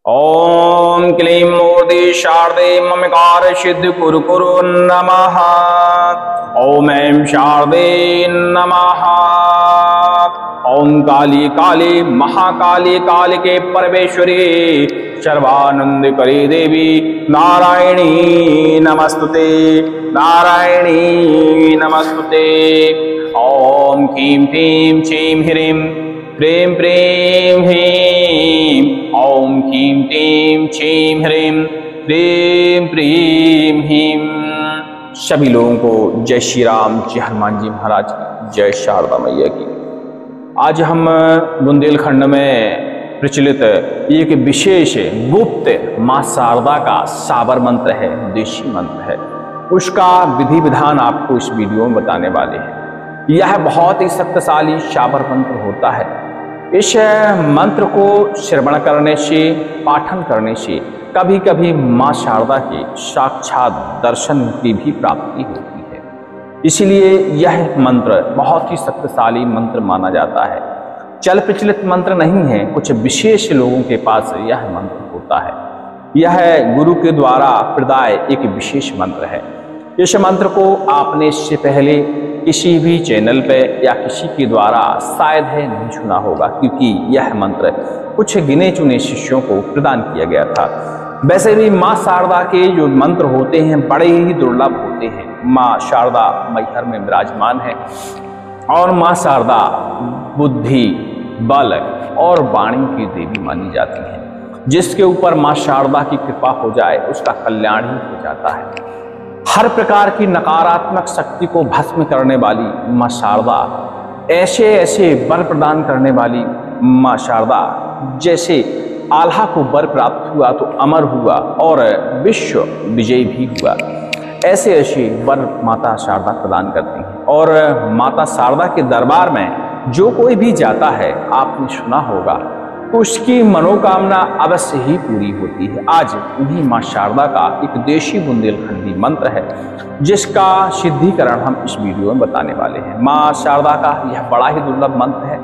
ओम क्लीं मूर्ति शारदे ममकार सिद्ध कुरु कुरु नमः। ओम ऐं शारदे नमः। ओम काली काली महाकाली कालिके परमेश्वरी सर्वानंद करी देवी नारायणी नमस्तुते नारायणी नमस्तुते। ओम ह्रीं क्लीं छीं ह्रीं प्रेम प्रेम ह्रीं। ओम ह्रीं क्लीं छीं ह्रीं प्रेम प्रेम ह्रीं। सभी लोगों को जय श्री राम, जय हनुमान जी महाराज की, जय शारदा मैया की। आज हम बुंदेलखंड में प्रचलित एक विशेष गुप्त मां शारदा का साबर मंत्र है, देशी मंत्र है, उसका विधि विधान आपको इस वीडियो में बताने वाले हैं। यह बहुत ही शक्तिशाली साबर मंत्र होता है। इस मंत्र को श्रवण करने से, पाठन करने से कभी कभी मां शारदा के साक्षात दर्शन की भी प्राप्ति होती है। इसलिए यह मंत्र बहुत ही शक्तिशाली मंत्र माना जाता है। चल प्रचलित मंत्र नहीं है, कुछ विशेष लोगों के पास यह मंत्र होता है। यह गुरु के द्वारा प्रदाय एक विशेष मंत्र है। इस मंत्र को आपने इससे पहले किसी भी चैनल पे या किसी के द्वारा शायद है नहीं सुना होगा, क्योंकि यह मंत्र कुछ गिने चुने शिष्यों को प्रदान किया गया था। वैसे भी मां शारदा के जो मंत्र होते हैं बड़े ही दुर्लभ होते हैं। मां शारदा मैहर में विराजमान है और मां शारदा बुद्धि, बल और वाणी की देवी मानी जाती है। जिसके ऊपर मां शारदा की कृपा हो जाए उसका कल्याण ही हो जाता है। हर प्रकार की नकारात्मक शक्ति को भस्म करने वाली मां शारदा, ऐसे ऐसे वर प्रदान करने वाली मां शारदा, जैसे आल्हा को वर प्राप्त हुआ तो अमर हुआ और विश्व विजयी भी हुआ, ऐसे ऐसे वर माता शारदा प्रदान करती हैं। और माता शारदा के दरबार में जो कोई भी जाता है, आपने सुना होगा, उसकी मनोकामना अवश्य ही पूरी होती है। आज उन्हीं मां शारदा का एक देशी बुंदेलखंडी मंत्र है, जिसका सिद्धीकरण हम इस वीडियो में बताने वाले हैं। मां शारदा का यह बड़ा ही दुर्लभ मंत्र है।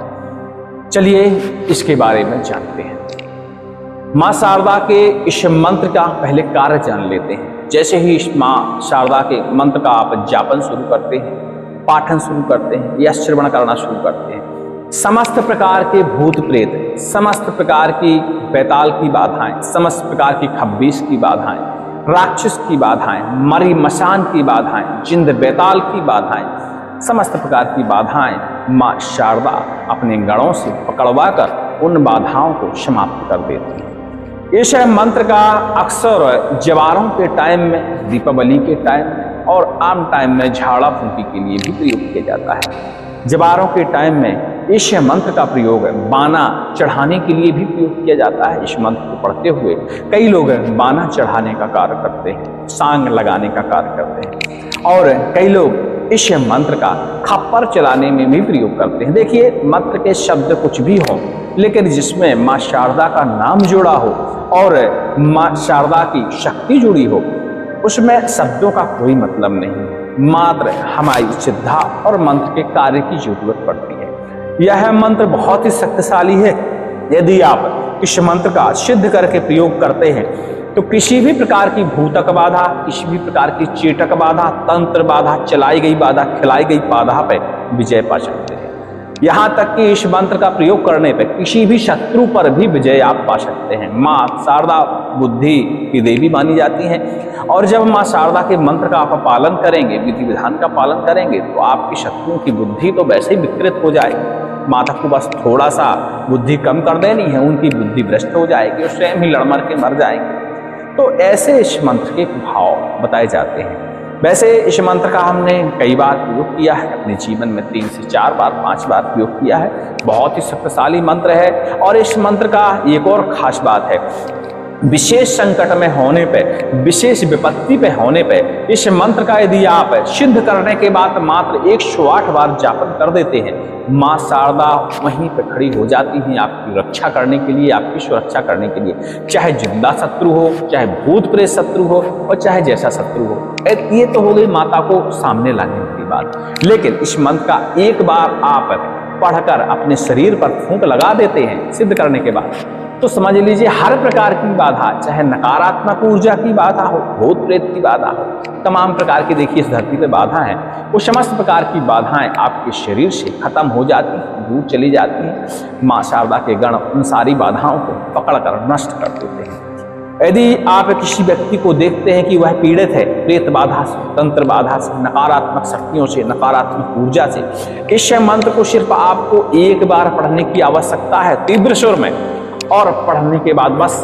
चलिए इसके बारे में जानते हैं। मां शारदा के इस मंत्र का पहले कार्य जान लेते हैं। जैसे ही इस मां शारदा के मंत्र का आप जापन शुरू करते हैं, पाठन शुरू करते हैं या श्रवण करना शुरू करते हैं, समस्त प्रकार के भूत प्रेत, समस्त प्रकार की बैताल की बाधाएं, समस्त प्रकार की खब्बीस की बाधाएं, राक्षस की बाधाएं, मरी मशान की बाधाएं, जिंद बैताल की बाधाएं, समस्त प्रकार की बाधाएं मां शारदा अपने गणों से पकड़वा कर उन बाधाओं को समाप्त कर देती है। इस मंत्र का अक्सर जवारों के टाइम में, दीपावली के टाइम में और आम टाइम में झाड़ा फूंकी के लिए भी प्रयोग किया जाता है। जवारों के टाइम में इस मंत्र का प्रयोग बाना चढ़ाने के लिए भी प्रयोग किया जाता है। इस मंत्र को पढ़ते हुए कई लोग बाना चढ़ाने का कार्य करते हैं, सांग लगाने का कार्य करते हैं और कई लोग इस मंत्र का खप्पर चलाने में भी प्रयोग करते हैं। देखिए, मंत्र के शब्द कुछ भी हो, लेकिन जिसमें मां शारदा का नाम जुड़ा हो और मां शारदा की शक्ति जुड़ी हो, उसमें शब्दों का कोई मतलब नहीं, मात्र हमारी श्रद्धा और मंत्र के कार्य की जरूरत पड़ती है। यह मंत्र बहुत ही शक्तिशाली है। यदि आप इस मंत्र का सिद्ध करके प्रयोग करते हैं तो किसी भी प्रकार की भूतक बाधा, किसी भी प्रकार की चेटक बाधा, तंत्र बाधा, चलाई गई बाधा, खिलाई गई बाधा पर विजय पा सकते हैं। यहाँ तक कि इस मंत्र का प्रयोग करने पर किसी भी शत्रु पर भी विजय आप पा सकते हैं। मां शारदा बुद्धि की देवी मानी जाती हैं और जब मां शारदा के मंत्र का आप पालन करेंगे, विधि विधान का पालन करेंगे, तो आपकी शत्रुओं की बुद्धि तो वैसे ही विकृत हो जाएगी। माता को बस थोड़ा सा बुद्धि कम कर देनी है, उनकी बुद्धि भ्रष्ट हो जाएगी और स्वयं ही लड़मर के मर जाएंगे। तो ऐसे इस मंत्र के प्रभाव बताए जाते हैं। वैसे इस मंत्र का हमने कई बार प्रयोग किया है, अपने जीवन में 3 से 4 बार 5 बार प्रयोग किया है। बहुत ही शक्तिशाली मंत्र है और इस मंत्र का एक और खास बात है, विशेष संकट में होने पे, विशेष विपत्ति पे होने पे इस मंत्र का यदि आप सिद्ध करने के बाद मात्र 108 बार जापन कर देते हैं, मां शारदा वहीं पे खड़ी हो जाती हैं आपकी रक्षा करने के लिए, आपकी सुरक्षा करने के लिए। चाहे जिंदा शत्रु हो, चाहे भूत प्रेत शत्रु हो और चाहे जैसा शत्रु हो। ये तो हो गई माता को सामने लाने की बात। लेकिन इस मंत्र का एक बार आप पढ़कर अपने शरीर पर फूंक लगा देते हैं सिद्ध करने के बाद, तो समझ लीजिए हर प्रकार की बाधा, चाहे नकारात्मक ऊर्जा की बाधा हो, भूत प्रेत की बाधा हो, तमाम प्रकार की देखिए इस धरती पे बाधा है, वो समस्त प्रकार की बाधाएं आपके शरीर से खत्म हो जाती हैं, दूर चली जाती हैं। माँ शारदा के गण उन सारी बाधाओं को पकड़कर नष्ट कर देते हैं। यदि आप किसी व्यक्ति को देखते हैं कि वह पीड़ित है प्रेत बाधा से, तंत्र बाधा से, नकारात्मक शक्तियों से, नकारात्मक ऊर्जा से, इस मंत्र को सिर्फ आपको एक बार पढ़ने की आवश्यकता है तीव्र स्वर में, और पढ़ने के बाद बस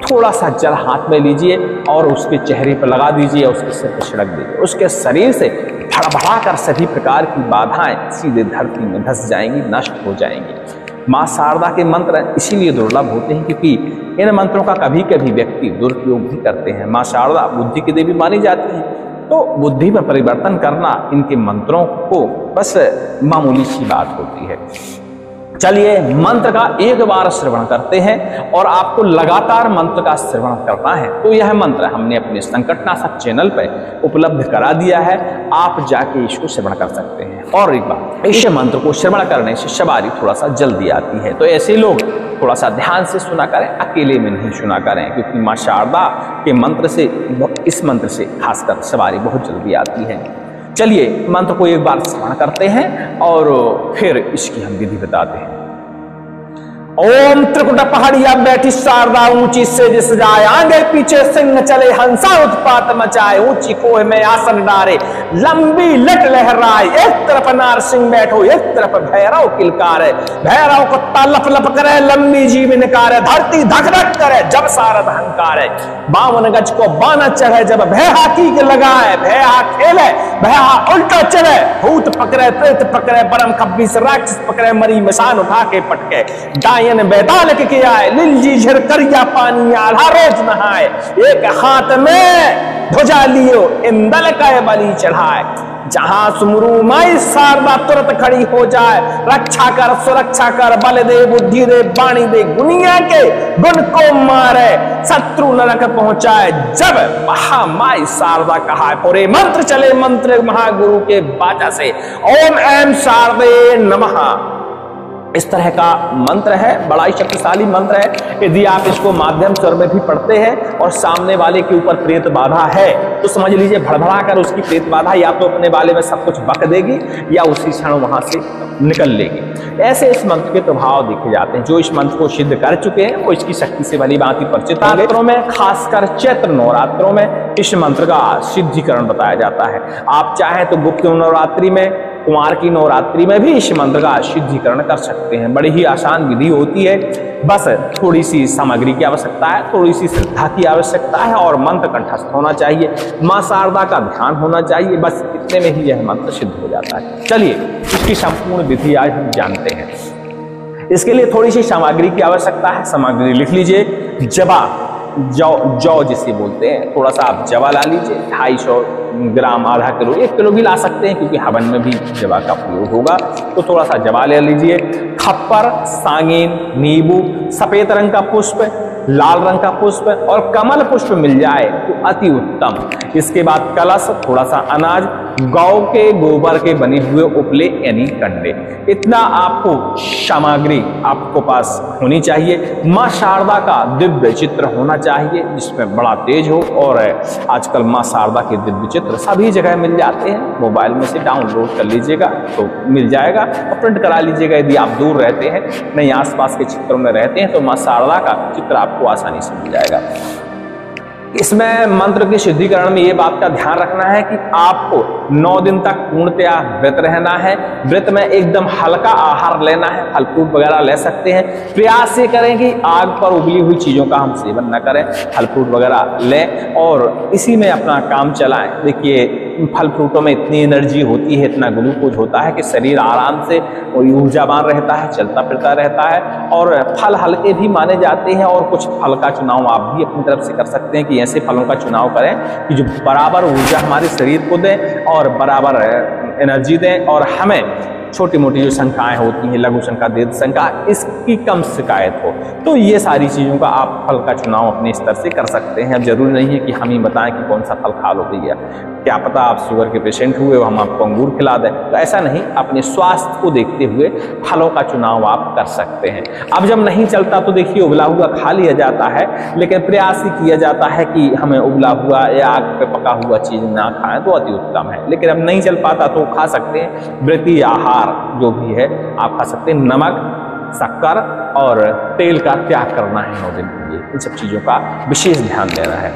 थोड़ा सा जल हाथ में लीजिए और उसके चेहरे पर लगा दीजिए, उसके सिर पर छिड़क दीजिए। उसके शरीर से भड़बड़ा कर सभी प्रकार की बाधाएं सीधे धरती में धंस जाएंगी, नष्ट हो जाएंगी। माँ शारदा के मंत्र इसीलिए दुर्लभ होते हैं क्योंकि इन मंत्रों का कभी कभी व्यक्ति दुरुपयोग भी करते हैं। माँ शारदा बुद्धि की देवी मानी जाती है, तो बुद्धि में परिवर्तन करना इनके मंत्रों को बस मामूली सी बात होती है। चलिए मंत्र का एक बार श्रवण करते हैं और आपको लगातार मंत्र का श्रवण करना है। तो यह मंत्र हमने अपने संकटनाशक चैनल पर उपलब्ध करा दिया है, आप जाके इसको श्रवण कर सकते हैं। और एक बार इस मंत्र को श्रवण करने से सवारी थोड़ा सा जल्दी आती है, तो ऐसे लोग थोड़ा सा ध्यान से सुना करें, अकेले में नहीं सुना करें, क्योंकि माँ शारदा के मंत्र से, इस मंत्र से खासकर सवारी बहुत जल्दी आती है। चलिए मंत्र को एक बार श्रवण करते हैं और फिर इसकी हम विधि बताते हैं। ओम त्रिकुट पहाड़िया बैठी शारदा ऊंची से जिस जाए, आगे पीछे सिंह चले हंसा उत्पात मचाए, ऊंची कोह में आसन डारे लंबी लट लहराए, एक तरफ नार सिंह बैठो एक तरफ भैरव किलकारे, भैरव कुत्ता लप लप करे लंबी जीव निकारे, धरती धक धक करे जब सारद हंकारे, 52 गज को बाना चढ़े जब भैहा की लगाए, भैहा खेले भैहा उल्टा चले, भूत पकड़े प्रेत पकड़े बरम खब्बीस राक्षस पकड़े, मरी मसान उठा के पटके, बैताल के आए लिलजी झिर करिया पानी आधा रोज नहाए, एक हाथ में ध्वजा लियो इंदल का बलि चढ़ाए, जहां सुमरू माई शारदा तुरंत खड़ी हो जाए, रक्षा कर सुरक्षा कर बल दे बुद्धि दे बाणी दे, दुनिया के गुण को मारे शत्रु नरक पहुंचाए, जब महामाई शारदा कहा पूरे मंत्र चले मंत्र महागुरु के बाचा से, ओम ऐं शारदे नमः। इस तरह का मंत्र है, बड़ा ही शक्तिशाली मंत्र है। यदि आप इसको माध्यम स्वर में भी पढ़ते हैं और सामने वाले के ऊपर प्रेत बाधा है तो समझ लीजिए भड़बड़ा कर उसकी प्रेत बाधा या तो अपने बाले में सब कुछ बक देगी या उसी क्षण वहां से निकल लेगी। ऐसे इस मंत्र के प्रभाव देखे जाते हैं। जो इस मंत्र को सिद्ध कर चुके हैं वो इसकी शक्ति से भली भांति परिचित हैं। नवरात्रों में, खासकर चैत्र नवरात्रों में इस मंत्र का सिद्धीकरण बताया जाता है। आप चाहें तो गुप्त नवरात्रि में, कुमार की नवरात्रि में भी इस मंत्र का सिद्धीकरण कर सकते हैं। बड़ी ही आसान विधि होती है, बस थोड़ी सी सामग्री की आवश्यकता है, थोड़ी सी श्रद्धा की आवश्यकता है और मंत्र कंठस्थ होना चाहिए, माँ शारदा का ध्यान होना चाहिए, बस इतने में ही यह मंत्र सिद्ध हो जाता है। चलिए इसकी संपूर्ण विधि आज हम जानते हैं। इसके लिए थोड़ी सी सामग्री की आवश्यकता है, सामग्री लिख लीजिए। जवा, जौ जिसे बोलते हैं, थोड़ा सा आप जवा ला लीजिए, 250 ग्राम, आधा किलो, 1 किलो भी ला सकते हैं क्योंकि हवन में भी जवा का प्रयोग होगा, तो थोड़ा सा जवा ले लीजिए। खप्पर, सांगीन, नींबू, सफेद रंग का पुष्प, लाल रंग का पुष्प और कमल पुष्प मिल जाए तो अति उत्तम। इसके बाद कलश, थोड़ा सा अनाज, गौ के गोबर के बने हुए उपले यानी कंडे, इतना आपको सामग्री आपको पास होनी चाहिए। माँ शारदा का दिव्य चित्र होना चाहिए जिसमें बड़ा तेज हो, और आजकल माँ शारदा के दिव्य चित्र सभी जगह मिल जाते हैं, मोबाइल में से डाउनलोड कर लीजिएगा तो मिल जाएगा और प्रिंट करा लीजिएगा। यदि आप दूर रहते हैं, नहीं आसपास के क्षेत्रों में रहते हैं, तो माँ शारदा का चित्र आपको आसानी से मिल जाएगा। इसमें मंत्र के सिद्धीकरण में ये बात का ध्यान रखना है कि आपको 9 दिन तक पूर्णतया व्रत रहना है। व्रत में एकदम हल्का आहार लेना है, फल फ्रूट वगैरह ले सकते हैं। प्रयास ये करें कि आग पर उबली हुई चीज़ों का हम सेवन न करें, फल फ्रूट वगैरह लें और इसी में अपना काम चलाएं। देखिए फल फ्रूटों में इतनी एनर्जी होती है, इतना ग्लूकोज होता है कि शरीर आराम से ऊर्जावान रहता है, चलता फिरता रहता है, और फल हल्के भी माने जाते हैं। और कुछ फल का चुनाव आप भी अपनी तरफ से कर सकते हैं कि ऐसे फलों का चुनाव करें कि जो बराबर ऊर्जा हमारे शरीर को दें और बराबर एनर्जी दें और हमें छोटी मोटी जो शंकाएं होती हैं, लघु शंका, दीर्घ शंका, इसकी कम शिकायत हो। तो ये सारी चीज़ों का आप फल का चुनाव अपने स्तर से कर सकते हैं। अब जरूरी नहीं है कि हम ही बताएं कि कौन सा फल खा लो भैया, क्या पता आप शुगर के पेशेंट हुए हो, हम आपको अंगूर खिला दें। तो ऐसा नहीं, अपने स्वास्थ्य को देखते हुए फलों का चुनाव आप कर सकते हैं। अब जब नहीं चलता तो देखिए उबला हुआ खा लिया जाता है, लेकिन प्रयास ही किया जाता है कि हमें उबला हुआ या आग पे पका हुआ चीज़ ना खाएं तो अति उत्तम है। लेकिन अब नहीं चल पाता तो खा सकते हैं व्रती आहार जो भी है आप खा सकते हैं। नमक, शक्कर और तेल का त्याग करना है 9 दिन के लिए। इन सब चीज़ों का विशेष ध्यान देना है।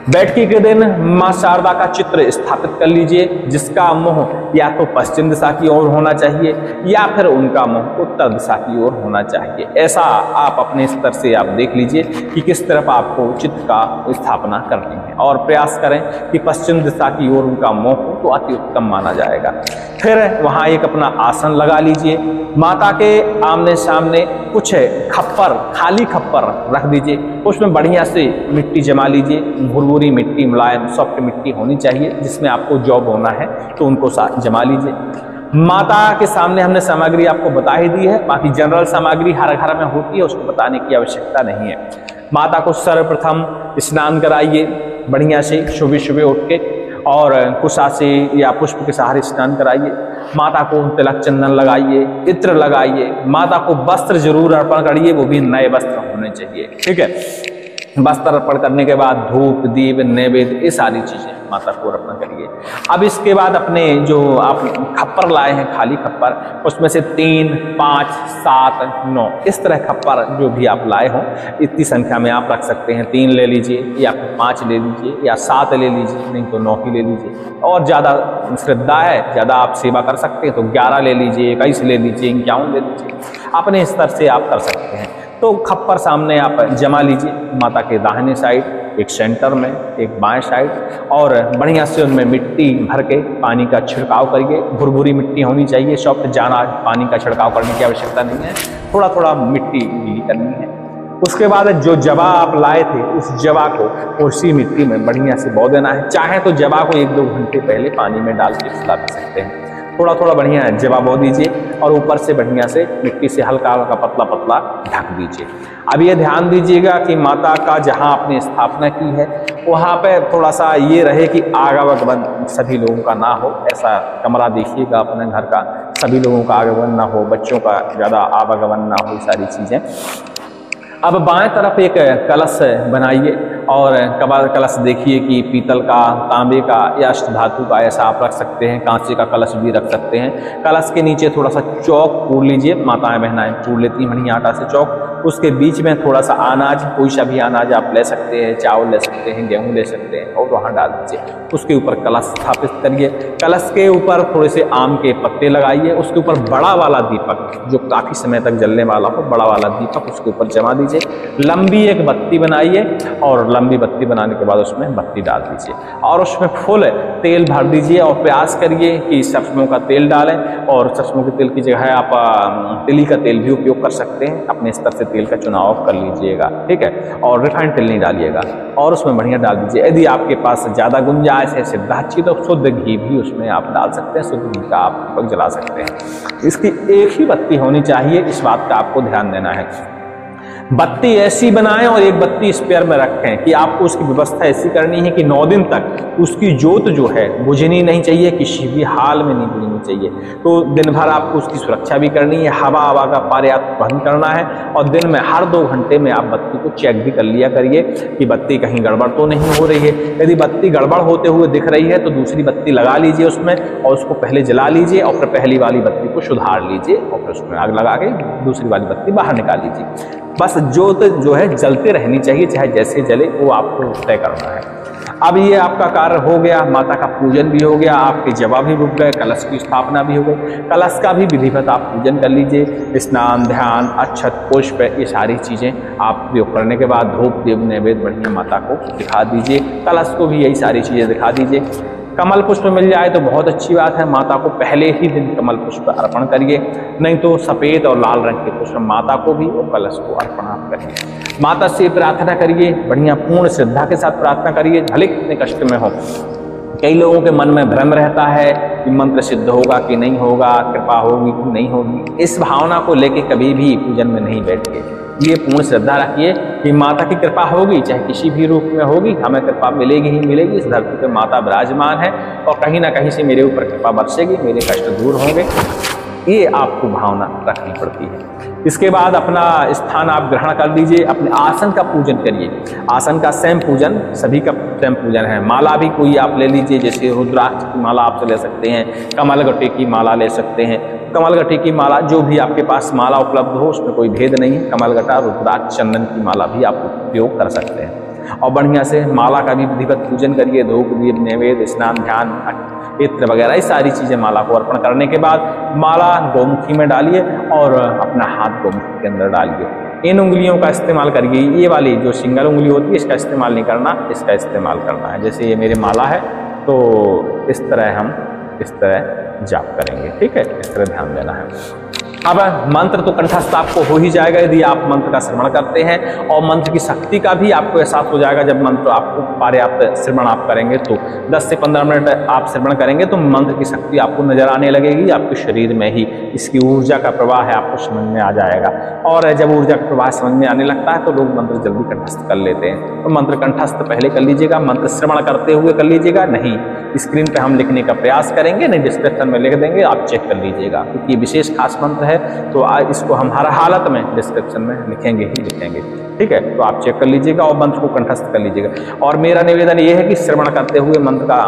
बैठकी के दिन मां शारदा का चित्र स्थापित कर लीजिए, जिसका मुंह या तो पश्चिम दिशा की ओर होना चाहिए या फिर उनका मुंह उत्तर दिशा की ओर होना चाहिए। ऐसा आप अपने स्तर से आप देख लीजिए कि किस तरफ आपको चित्र का स्थापना करनी है, और प्रयास करें कि पश्चिम दिशा की ओर उनका मुंह हो तो अति उत्तम माना जाएगा। फिर वहां एक अपना आसन लगा लीजिए, माता के आमने सामने कुछ खप्पर, खाली खप्पर रख दीजिए, उसमें बढ़िया से मिट्टी जमा लीजिए। भुरभुरी मिट्टी, मुलायम सॉफ्ट मिट्टी होनी चाहिए, जिसमें आपको जौ बोना है तो उनको जमा लीजिए। माता के सामने हमने सामग्री आपको बता ही दी है, बाकी जनरल सामग्री हर घर में होती है, उसको बताने की आवश्यकता नहीं है। माता को सर्वप्रथम स्नान कराइए बढ़िया से, सुबह सुबह उठ के, और कुशा से या पुष्प के सहारे स्नान कराइए। माता को तिलक चंदन लगाइए, इत्र लगाइए। माता को वस्त्र जरूर अर्पण करिए, वो भी नए वस्त्र होने चाहिए, ठीक है। वस्त्र अर्पण करने के बाद धूप, दीप, नैवेद्य, ये सारी चीजें माता को अर्पण करिए। अब इसके बाद अपने जो आप खप्पर लाए हैं, खाली खप्पर, उसमें से 3, 5, 7, 9 इस तरह खप्पर जो भी आप लाए हों, इतनी संख्या में आप रख सकते हैं। 3 ले लीजिए या 5 ले लीजिए या 7 ले लीजिए, नहीं तो 9 ही ले लीजिए। और ज़्यादा श्रद्धा है, ज़्यादा आप सेवा कर सकते हैं तो 11 ले लीजिए, 21 ले लीजिए, 51 ले लीजिए, अपने स्तर से आप कर सकते हैं। तो खप्पर सामने आप जमा लीजिए, माता के दाहिने साइड, एक सेंटर में, एक बाएं साइड, और बढ़िया से उनमें मिट्टी भर के पानी का छिड़काव करिए। भुरभुरी मिट्टी होनी चाहिए, सॉफ्ट, ज़्यादा पानी का छिड़काव करने की आवश्यकता नहीं है, थोड़ा थोड़ा मिट्टी गीली करनी है। उसके बाद जो जवा आप लाए थे, उस जवा को उसी मिट्टी में बढ़िया से बो देना है। चाहे तो जवा को 1-2 घंटे पहले पानी में डाल के सुला भी सकते हैं। थोड़ा थोड़ा बढ़िया जवा बो दीजिए और ऊपर से बढ़िया से मिट्टी से हल्का हल्का पतला पतला ढक दीजिए। अब ये ध्यान दीजिएगा कि माता का जहाँ आपने स्थापना की है वहाँ पे थोड़ा सा ये रहे कि आगमन सभी लोगों का ना हो। ऐसा कमरा देखिएगा अपने घर का, सभी लोगों का आगमन ना हो, बच्चों का ज़्यादा आवागमन ना हो, सारी चीज़ें। अब बाएं तरफ एक कलश बनाइए, और कलश देखिए कि पीतल का, तांबे का या अष्ट धातु का, ऐसा आप रख सकते हैं। कांचे का कलश भी रख सकते हैं। कलश के नीचे थोड़ा सा चौक पूर लीजिए, माताएं बहनाएं पूर लेती हैं बढ़िया आटा से चौक। उसके बीच में थोड़ा सा अनाज, कोई सा भी अनाज आप ले सकते हैं, चावल ले सकते हैं, गेहूँ ले सकते हैं, और वहाँ डाल दीजिए। उसके ऊपर कलश स्थापित करिए। कलश के ऊपर थोड़े से आम के पत्ते लगाइए। उसके ऊपर बड़ा वाला दीपक जो काफ़ी समय तक जलने वाला हो, बड़ा वाला दीपक उसके ऊपर जमा दीजिए। लंबी एक बत्ती बनाइए, और लंबी बत्ती बनाने के बाद उसमें बत्ती डाल दीजिए, और उसमें फुल तेल भर दीजिए। और प्रयास करिए कि सरसों का तेल डालें, और सरसों के तेल की जगह आप तिली का तेल भी उपयोग कर सकते हैं। अपने स्तर से तेल का चुनाव कर लीजिएगा, ठीक है। और रिफाइंड तेल नहीं डालिएगा, और उसमें बढ़िया डाल दीजिए। यदि आपके पास ज़्यादा गुंजाइश है, सिद्धा अच्छी, तो शुद्ध घी भी उसमें आप डाल सकते हैं। शुद्ध घी का आप दीपक जला सकते हैं। इसकी एक ही बत्ती होनी चाहिए, इस बात का आपको ध्यान देना है। बत्ती ऐसी बनाएं और एक बत्ती स्पेयर में रखें कि आपको उसकी व्यवस्था ऐसी करनी है कि 9 दिन तक उसकी जोत जो है बुझनी नहीं चाहिए, किसी भी हाल में नहीं बुझनी चाहिए। तो दिन भर आपको उसकी सुरक्षा भी करनी है, हवा का पर्याप्त वहन करना है, और दिन में हर 2 घंटे में आप बत्ती को चेक भी कर लिया करिए कि बत्ती कहीं गड़बड़ तो नहीं हो रही है। यदि बत्ती गड़बड़ होते हुए दिख रही है तो दूसरी बत्ती लगा लीजिए उसमें, और उसको पहले जला लीजिए, और फिर पहली वाली बत्ती को सुधार लीजिए, और फिर उसमें आग लगा के दूसरी वाली बत्ती बाहर निकाल लीजिए। बस जोत जो है जलते रहनी चाहिए, चाहे जैसे जले, वो आपको तय करना है। अब ये आपका कार्य हो गया, माता का पूजन भी हो गया, आपके जवा भी रुक गए, कलश की स्थापना भी हो गई। कलश का भी विधिवत आप पूजन कर लीजिए। स्नान, ध्यान, अक्षत, पुष्प, ये सारी चीज़ें आप प्रयोग करने के बाद धूप, दीप, नैवेद्य बढ़िया माता को दिखा दीजिए। कलश को भी यही सारी चीज़ें दिखा दीजिए। कमल पुष्प मिल जाए तो बहुत अच्छी बात है, माता को पहले ही दिन कमल पुष्प अर्पण करिए, नहीं तो सफ़ेद और लाल रंग के पुष्प माता को भी और कलश को अर्पण आप करिए। माता से प्रार्थना करिए, बढ़िया पूर्ण श्रद्धा के साथ प्रार्थना करिए, भले कितने कष्ट में हो। कई लोगों के मन में भ्रम रहता है कि मंत्र सिद्ध होगा कि नहीं होगा, कृपा होगी कि नहीं होगी। इस भावना को लेके कभी भी पूजन में नहीं बैठिए। ये पूर्ण श्रद्धा रखिए कि माता की कृपा होगी, चाहे किसी भी रूप में होगी, हमें कृपा मिलेगी ही मिलेगी। इस धरती पर माता विराजमान है और कहीं ना कहीं से मेरे ऊपर कृपा बरसेगी, मेरे कष्ट दूर होंगे। ये आपको भावना रखनी पड़ती है। इसके बाद अपना स्थान आप ग्रहण कर लीजिए, अपने आसन का पूजन करिए। आसन का स्वयं पूजन, सभी का स्वयं पूजन है। माला भी कोई आप ले लीजिए, जैसे रुद्राक्ष की माला आप ले सकते हैं, कमलगट्टे की माला ले सकते हैं। कमलगट्टे की माला, जो भी आपके पास माला उपलब्ध हो, उसमें कोई भेद नहीं है। कमलगट्टा, रुद्राक्ष, चंदन की माला भी आप उपयोग कर सकते हैं। और बढ़िया से माला का भी विधिवत पूजन करिए। धूप, दीप, नैवेद्य, स्नान, ध्यान, इत्र वगैरह ये सारी चीजें माला को अर्पण करने के बाद माला गौमुखी में डालिए और अपना हाथ गौमुखी के अंदर डालिए। इन उंगलियों का इस्तेमाल करिए। ये वाली जो सिंगल उंगली होती है, इसका इस्तेमाल नहीं करना, इसका इस्तेमाल करना है। जैसे ये मेरी माला है तो इस तरह हम इस तरह जाप करेंगे, ठीक है, इस तरह ध्यान देना है। अब मंत्र तो कंठस्थ आपको हो ही जाएगा यदि आप मंत्र का श्रवण करते हैं, और मंत्र की शक्ति का भी आपको एहसास हो जाएगा जब मंत्र आपको पर्याप्त श्रवण आप करेंगे। तो 10 से 15 मिनट आप श्रवण करेंगे तो मंत्र की शक्ति आपको नजर आने लगेगी। आपके शरीर में ही इसकी ऊर्जा का प्रवाह है, आपको समझ में आ जाएगा। और जब ऊर्जा का प्रवाह समझ में आने लगता है तो लोग मंत्र जल्दी कंठस्थ कर लेते हैं। तो मंत्र कंठस्थ पहले कर लीजिएगा, मंत्र श्रवण करते हुए कर लीजिएगा। नहीं, स्क्रीन पे हम लिखने का प्रयास करेंगे, नहीं डिस्क्रिप्शन में लिख देंगे, आप चेक कर लीजिएगा, क्योंकि विशेष खास मंत्र है तो इसको हम हर हालत में डिस्क्रिप्शन में लिखेंगे ही लिखेंगे, ठीक है। तो आप चेक कर लीजिएगा और मंत्र को कंठस्थ कर लीजिएगा। और मेरा निवेदन ये है कि श्रवण करते हुए मंत्र का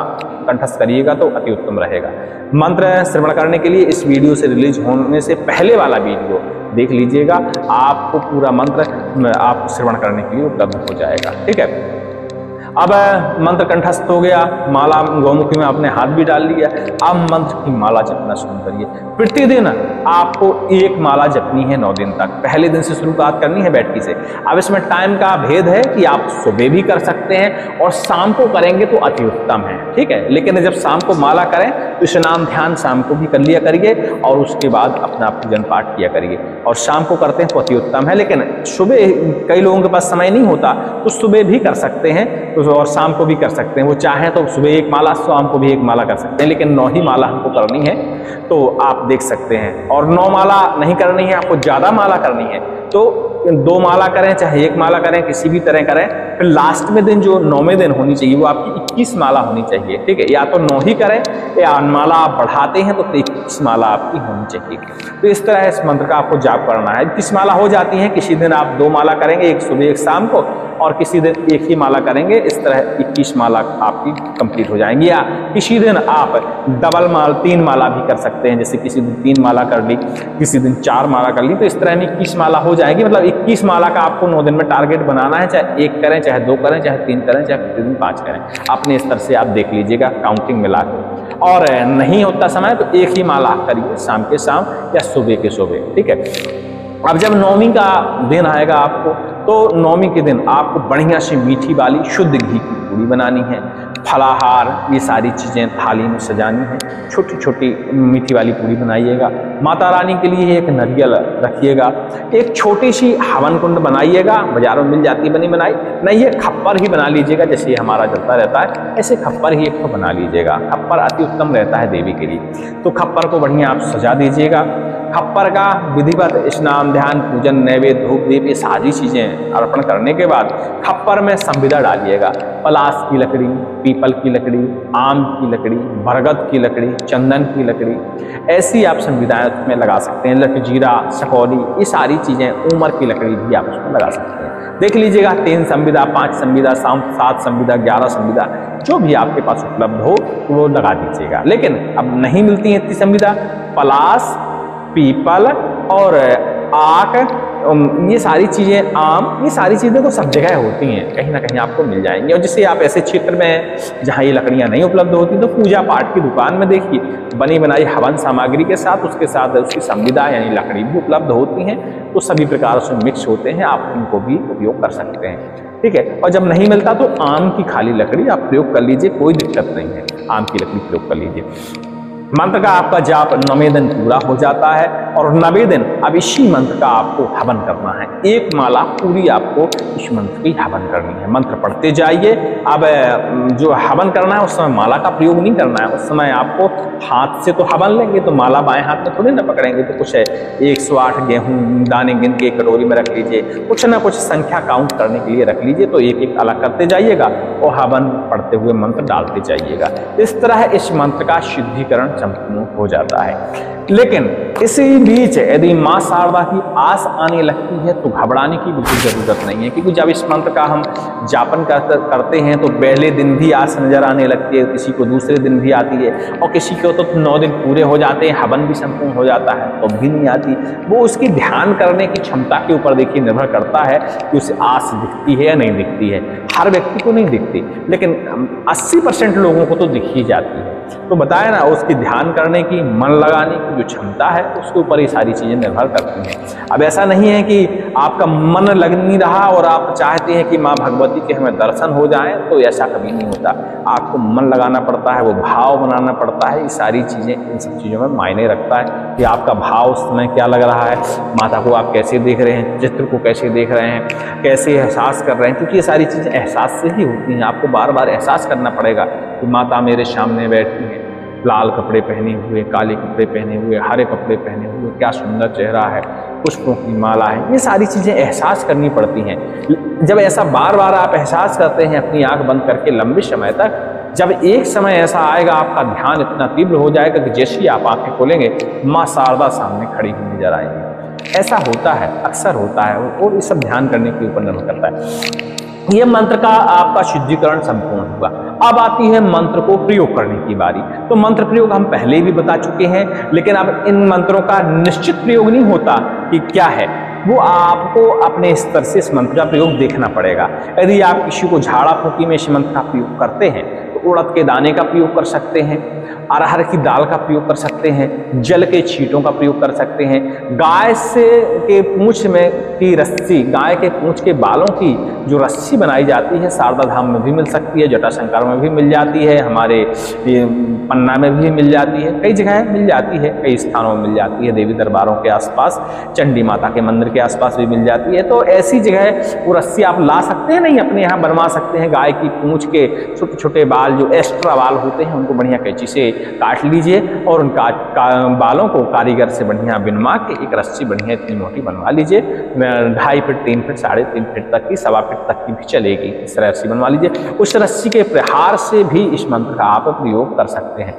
कंठस्थ करिएगा तो अति उत्तम रहेगा। मंत्र श्रवण करने के लिए इस वीडियो से रिलीज होने से पहले वाला वीडियो देख लीजिएगा, आपको पूरा मंत्र आप श्रवण करने के लिए उपलब्ध हो जाएगा, ठीक है। अब मंत्र कंठस्थ हो गया, माला गौमुखी में आपने हाथ भी डाल लिया। अब मंत्र की माला जपना शुरू करिए। प्रतिदिन आपको एक माला जपनी है 9 दिन तक। पहले दिन से शुरुआत करनी है बैठकी से। अब इसमें टाइम का भेद है कि आप सुबह भी कर सकते हैं और शाम को करेंगे तो अति उत्तम है, ठीक है। लेकिन जब शाम को माला करें तो स्नान ध्यान शाम को भी कर लिया करिए और उसके बाद अपना पूजन पाठ किया करिए। और शाम को करते हैं तो अति उत्तम है, लेकिन सुबह कई लोगों के पास समय नहीं होता तो सुबह भी कर सकते हैं और शाम को भी कर सकते हैं। वो चाहें तो सुबह एक माला, शाम को भी एक माला कर सकते हैं, लेकिन 9 ही माला हमको करनी है तो आप देख सकते हैं। और 9 माला नहीं करनी है, आपको ज्यादा माला करनी है तो 2 माला करें, चाहे 1 माला करें, किसी भी तरह करें। फिर लास्ट में दिन जो 9वें दिन होनी चाहिए वो आपकी 21 माला होनी चाहिए, ठीक है। या तो 9 ही करें या माला आप बढ़ाते हैं तो 21 माला आपकी होनी चाहिए। तो इस तरह इस मंत्र का आपको जाप करना है। 21 माला हो जाती है, किसी दिन आप 2 माला करेंगे, एक सुबह एक शाम को, और किसी दिन 1 ही माला करेंगे। इस तरह 21 माला आपकी कंप्लीट हो जाएंगी। या किसी दिन आप डबल माल 3 माला भी कर सकते हैं, जैसे किसी दिन 3 माला कर ली, किसी दिन 4 माला कर ली, तो इस तरह 21 माला हो जाएगी। मतलब 21 माला का आपको 9 दिन में टारगेट बनाना है, चाहे 1 करें, चाहे 2 करें, चाहे 3 करें, चाहे प्रतिदिन 5 करें। अपने स्तर से आप देख लीजिएगा काउंटिंग मिला के। और नहीं होता समय तो 1 ही माला करिए, शाम के शाम या सुबह के सुबह, ठीक है। अब जब 9वीं का दिन आएगा आपको, तो 9वीं के दिन आपको बढ़िया सी मीठी वाली शुद्ध घी की पूड़ी बनानी है। फलाहार ये सारी चीज़ें थाली में सजानी है। छोटी छोटी मीठी वाली पूड़ी बनाइएगा। माता रानी के लिए एक नारियल रखिएगा। एक छोटी सी हवन कुंड बनाइएगा, बाजारों में मिल जाती है बनी बनाई, नहीं ये खप्पर ही बना लीजिएगा। जैसे ये हमारा जलता रहता है ऐसे खप्पर ही एक तो बना लीजिएगा। खप्पर अति उत्तम रहता है देवी के लिए, तो खप्पर को बढ़िया आप सजा दीजिएगा। खप्पर का विधिवत स्नान ध्यान पूजन नैवेद्य धूप दीप ये सारी चीजें अर्पण करने के बाद खप्पर में संविदा डालिएगा। पलाश की लकड़ी, पीपल की लकड़ी, आम की लकड़ी, बरगद की लकड़ी, चंदन की लकड़ी, ऐसी आप संविदाएं उसमें लगा सकते हैं। लटजीरा, सकौली ये सारी चीजें, ऊमर की लकड़ी भी आप उसमें लगा सकते हैं। देख लीजिएगा 3 संविदा, 5 संविदा, 7 संविदा, 11 संविदा, जो भी आपके पास उपलब्ध हो वो लगा दीजिएगा। लेकिन अब नहीं मिलती है इतनी संविदा, पलाश, पीपल और आक, ये सारी चीज़ें, आम, ये सारी चीज़ें तो सब जगह होती हैं, कहीं ना कहीं आपको मिल जाएंगी। और जिससे आप ऐसे क्षेत्र में जहाँ ये लकड़ियाँ नहीं उपलब्ध होती तो पूजा पाठ की दुकान में देखिए बनी बनाई हवन सामग्री के साथ उसके साथ उसकी संविदा यानी लकड़ी भी उपलब्ध होती हैं। तो सभी प्रकार से मिक्स होते हैं, आप इनको भी उपयोग कर सकते हैं, ठीक है। और जब नहीं मिलता तो आम की खाली लकड़ी आप प्रयोग कर लीजिए, कोई दिक्कत नहीं है, आम की लकड़ी प्रयोग कर लीजिए। मंत्र का आपका जाप 9वें दिन पूरा हो जाता है और 9वें दिन अब इसी मंत्र का आपको हवन करना है। एक माला पूरी आपको इस मंत्र की हवन करनी है। मंत्र पढ़ते जाइए। अब जो हवन करना है उस समय माला का प्रयोग नहीं करना है। उस समय आपको हाथ से तो हवन लेंगे तो माला बाएं हाथ में थोड़ी ना पकड़ेंगे, तो कुछ 108 गेहूं दाने गिन के कटोरी में रख लीजिए, कुछ ना कुछ संख्या काउंट करने के लिए रख लीजिए। तो एक एक अलग करते जाइएगा और हवन पढ़ते हुए मंत्र डालते जाइएगा। इस तरह इस मंत्र का शुद्धिकरण संपूर्ण हो जाता है। लेकिन इसी बीच यदि मां शारदा की आस आने लगती है तो घबराने की बिल्कुल जरूरत नहीं है, क्योंकि जब इस मंत्र का हम जापन करते हैं तो पहले दिन भी आस नजर आने लगती है, किसी को दूसरे दिन भी आती है और किसी को तो 9 दिन पूरे हो जाते हैं, हवन भी संपूर्ण हो जाता है तो भी नहीं आती। वो उसकी ध्यान करने की क्षमता के ऊपर देखिए निर्भर करता है कि उसे आस दिखती है या नहीं दिखती है। हर व्यक्ति को नहीं दिखती, लेकिन 80% लोगों को तो दिख ही जाती है। तो बताया ना, उसकी ध्यान करने की, मन लगाने की जो क्षमता है उसके ऊपर ये सारी चीजें निर्भर करती हैं। अब ऐसा नहीं है कि आपका मन लग नहीं रहा और आप चाहते हैं कि माँ भगवती के हमें दर्शन हो जाएं, तो ऐसा कभी नहीं होता। आपको मन लगाना पड़ता है, वो भाव बनाना पड़ता है। ये सारी चीजें, इन सब चीजों में मायने रखता है कि आपका भाव उस समय क्या लग रहा है, माता को आप कैसे देख रहे हैं, चित्र को कैसे देख रहे हैं, कैसे एहसास कर रहे हैं, क्योंकि ये सारी चीजें एहसास से ही होती हैं। आपको बार बार एहसास करना पड़ेगा कि माता मेरे सामने बैठी है, लाल कपड़े पहने हुए, काले कपड़े पहने हुए, हरे कपड़े पहने हुए, क्या सुंदर चेहरा है, पुष्पों की माला है। ये सारी चीजें एहसास करनी पड़ती हैं। जब ऐसा बार बार आप एहसास करते हैं अपनी आंख बंद करके लंबे समय तक, जब एक समय ऐसा आएगा आपका ध्यान इतना तीव्र हो जाएगा कि जैसे ही आप आंखें खोलेंगे माँ शारदा सामने खड़ी हुई नजर आएंगी। ऐसा होता है, अक्सर होता है, और ये सब ध्यान करने के ऊपर निर्भर करता है। ये मंत्र का आपका शुद्धिकरण संपूर्ण हुआ। अब आती है मंत्र को प्रयोग करने की बारी। तो मंत्र प्रयोग हम पहले भी बता चुके हैं, लेकिन अब इन मंत्रों का निश्चित प्रयोग नहीं होता कि क्या है, वो आपको अपने स्तर से इस मंत्र का प्रयोग देखना पड़ेगा। यदि आप किसी को झाड़ा फूकी में इस मंत्र का प्रयोग करते हैं तो उड़द के दाने का प्रयोग कर सकते हैं, अरहर की दाल का प्रयोग कर सकते हैं, जल के छींटों का प्रयोग कर सकते हैं, गाय से के पूंछ में की रस्सी, गाय के पूंछ के बालों की जो रस्सी बनाई जाती है शारदा धाम में भी मिल सकती है, जटाशंकर में भी मिल जाती है, हमारे पन्ना में भी मिल जाती है, कई जगह मिल जाती है, कई स्थानों में मिल जाती है, देवी दरबारों के आसपास, चंडी माता के मंदिर के आसपास भी मिल जाती है। तो ऐसी जगह वो रस्सी आप ला सकते हैं, नहीं अपने यहाँ बनवा सकते हैं। गाय की पूंछ के छोटे छोटे बाल, जो एक्स्ट्रा बाल होते हैं, उनको बढ़िया कैंची से काट लीजिए और उन बालों को कारीगर से बढ़िया बिनवा के एक रस्सी बढ़िया इतनी मोटी बनवा लीजिए, 2.5 फीट 3 फीट 3.5 फीट तक की, 1.25 फीट तक की भी चलेगी। इस रस्सी बनवा लीजिए। उस रस्सी के प्रहार से भी इस मंत्र का आप प्रयोग कर सकते हैं।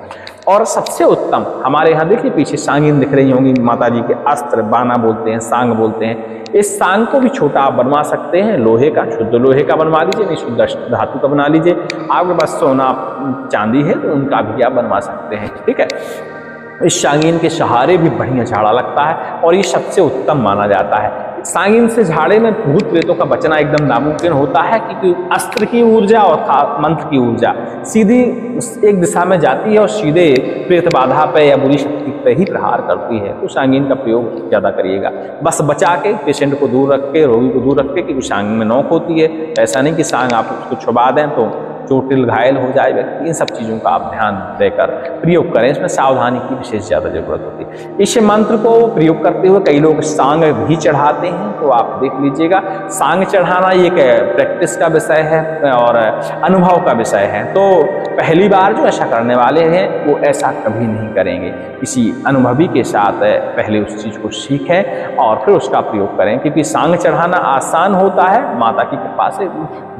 और सबसे उत्तम, हमारे यहाँ देखिए पीछे सांगिन दिख रही होंगी, माता जी के अस्त्र, बाना बोलते हैं, सांग बोलते हैं। इस सांग को भी छोटा आप बनवा सकते हैं, लोहे का, शुद्ध लोहे का बनवा लीजिए, नहीं शुद्ध धातु का बना लीजिए। आपके पास सोना चांदी है तो उनका भी आप बनवा सकते हैं, ठीक है। इस सांगिन के सहारे भी बढ़िया झाड़ा लगता है और ये सबसे उत्तम माना जाता है। सांगिन से झाड़े में भूत प्रेतों का बचना एकदम नामुमकिन होता है, क्योंकि अस्त्र की ऊर्जा और मंत्र की ऊर्जा सीधी एक दिशा में जाती है और सीधे प्रेत बाधा पे या बुरी शक्ति पे ही प्रहार करती है। तो सांगिन का प्रयोग ज़्यादा करिएगा, बस बचा के, पेशेंट को दूर रख के, रोगी को दूर रख के, क्योंकि सांग में नोक होती है। ऐसा नहीं कि सांग आप उसको छुपा दें तो चोटिल घायल हो जाए व्यक्ति। इन सब चीज़ों का आप ध्यान देकर प्रयोग करें, इसमें सावधानी की विशेष ज़्यादा जरूरत होती है। इस मंत्र को प्रयोग करते हुए कई लोग सांग भी चढ़ाते हैं, तो आप देख लीजिएगा। सांग चढ़ाना ये एक प्रैक्टिस का विषय है और अनुभव का विषय है। तो पहली बार जो ऐसा करने वाले हैं वो ऐसा कभी नहीं करेंगे। किसी अनुभवी के साथ पहले उस चीज़ को सीखें और फिर उसका प्रयोग करें, क्योंकि सांग चढ़ाना आसान होता है, माता की कृपा से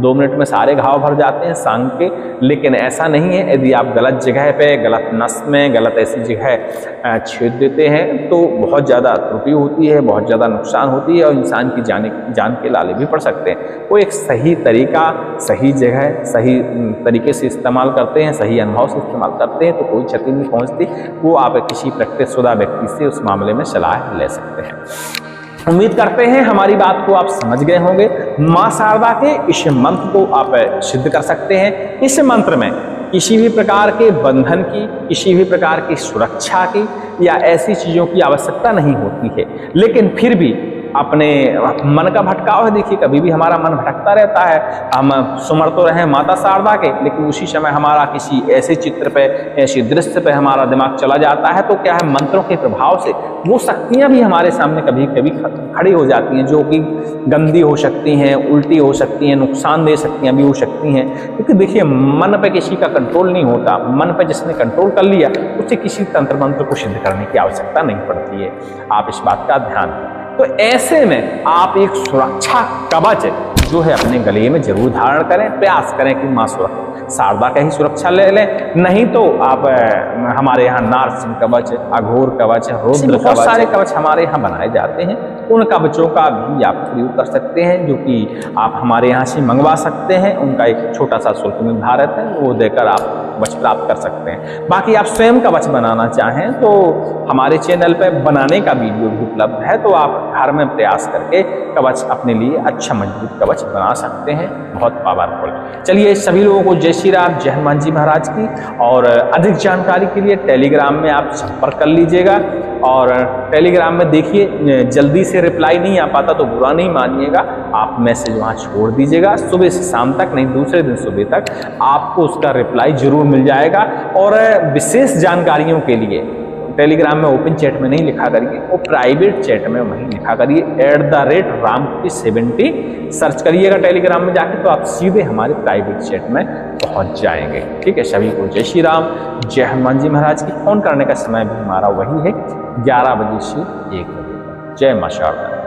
2 मिनट में सारे घाव भर जाते हैं सांग के। लेकिन ऐसा नहीं है, यदि आप गलत जगह पे, गलत नस में, गलत ऐसी जगह छेद देते हैं तो बहुत ज़्यादा त्रुटि होती है, बहुत ज़्यादा नुकसान होती है और इंसान की जान के लाले भी पड़ सकते हैं। वो एक सही तरीका, सही जगह, सही तरीके से इस्तेमाल करते हैं, सही अनुभव से इस्तेमाल करते हैं तो कोई क्षति नहीं पहुँचती। वो आप किसी प्रैक्टिस शुदा व्यक्ति से उस मामले में सलाह ले सकते हैं। उम्मीद करते हैं हमारी बात को आप समझ गए होंगे। माँ शारदा के इस मंत्र को आप सिद्ध कर सकते हैं। इस मंत्र में किसी भी प्रकार के बंधन की, किसी भी प्रकार की सुरक्षा की या ऐसी चीज़ों की आवश्यकता नहीं होती है, लेकिन फिर भी अपने मन का भटकाव है। देखिए कभी भी हमारा मन भटकता रहता है, हम सुमर तो रहे माता शारदा के, लेकिन उसी समय हमारा किसी ऐसे चित्र पे, ऐसी दृश्य पे हमारा दिमाग चला जाता है, तो क्या है, मंत्रों के प्रभाव से वो शक्तियां भी हमारे सामने कभी कभी खड़ी हो जाती हैं, जो कि गंदी हो सकती हैं, उल्टी हो सकती हैं, नुकसानदेह शक्तियां भी हो सकती हैं। क्योंकि देखिए मन पे किसी का कंट्रोल नहीं होता, मन पे जिसने कंट्रोल कर लिया उसे किसी तंत्र मंत्र को सिद्ध करने की आवश्यकता नहीं पड़ती है। आप इस बात का ध्यान रखें। तो ऐसे में आप एक सुरक्षा कवच जो है अपने गले में जरूर धारण करें, प्रयास करें कि माँ शारदा का ही सुरक्षा ले लें। नहीं तो आप हमारे यहाँ नारसिंह कवच, अघोर कवच, रुद्र कवच, बहुत सारे कवच हमारे यहाँ बनाए जाते हैं। उन कवचों का भी आप प्रयोग कर सकते हैं, जो कि आप हमारे यहाँ से मंगवा सकते हैं। उनका एक छोटा सा शुल्क निर्धारित है, वो देकर आप कवच प्राप्त कर सकते हैं। बाकी आप स्वयं कवच बनाना चाहें तो हमारे चैनल पर बनाने का वीडियो भी उपलब्ध है, तो आप घर में प्रयास करके कवच अपने लिए अच्छा मजबूत कवच बना सकते हैं, बहुत पावरफुल। चलिए सभी लोगों को जय श्री राम, जय हनुमान जी महाराज की। और अधिक जानकारी के लिए टेलीग्राम में आप संपर्क कर लीजिएगा। और टेलीग्राम में देखिए जल्दी से रिप्लाई नहीं आ पाता तो बुरा नहीं मानिएगा, आप मैसेज वहाँ छोड़ दीजिएगा, सुबह से शाम तक, नहीं दूसरे दिन सुबह तक आपको उसका रिप्लाई जरूर मिल जाएगा। और विशेष जानकारियों के लिए टेलीग्राम में ओपन चैट में नहीं लिखा करिए, वो प्राइवेट चैट में वहीं लिखा करिए, @ramkuti70 सर्च करिएगा टेलीग्राम में जाके, तो आप सीधे हमारे प्राइवेट चैट में पहुंच जाएंगे। ठीक है, सभी को जय श्री राम, जय हनुमान जी महाराज की। फोन करने का समय भी हमारा वही है, 11 बजे से 1 बजे। जय मां शारदा।